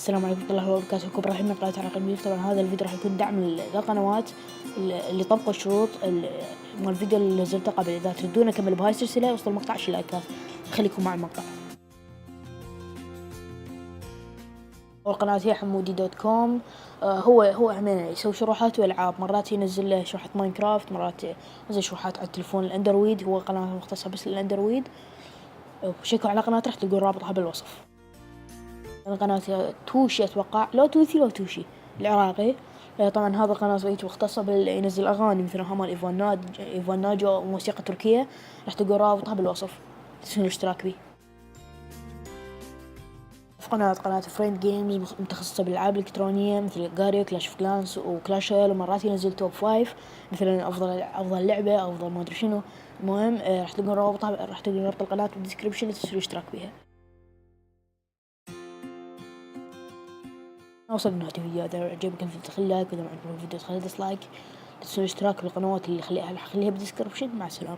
السلام عليكم ورحمة الله وبركاته. أخوكم إبراهيم من قناة علاقة الميف. طبعا هذا الفيديو راح يكون دعم للقنوات اللي طبقوا الشروط مال الفيديو اللي نزلته قبل. إذا تردون أكمل بهاي السلسلة وصل المقطع 10 لايكات. خليكم مع المقطع. والقناة هي حمودي.com. هو عمينا يسوي شروحات والألعاب، مرات ينزل له شروحات ماينكرافت، مرات ينزل شروحات على التلفون الأندرويد. هو قناة مختصة بس للأندرويد. وشيكوا على قناة راح تلقون رابطها بالوصف. قناة توشي أتوقع، لو توثي لو توشي العراقي. طبعا هذا قناة يوتيوب مختصة ينزل أغاني مثل مال إيفان ناجو وموسيقى تركية. راح تلقوا رابطها بالوصف، تسوون الاشتراك بيه. في قناة فريند جيمز متخصصة بالألعاب الإلكترونية مثل جاريو، كلاش اوف كلانس وكلاش رويال. ومرات ينزل توب 5 مثلا أفضل لعبة أو أفضل ما أدري شنو. المهم راح تلقون رابط القناة بالديسكريبشن تسوون اشتراك بيها. وصل نهاية الفيديو. إذا عجبك الفيديو تخلي لايك، وإذا ما عجبك الفيديو تخلي ديسلايك. تسوي اشتراك بالقنوات اللي خليها بالديسكربشن. مع السلامة.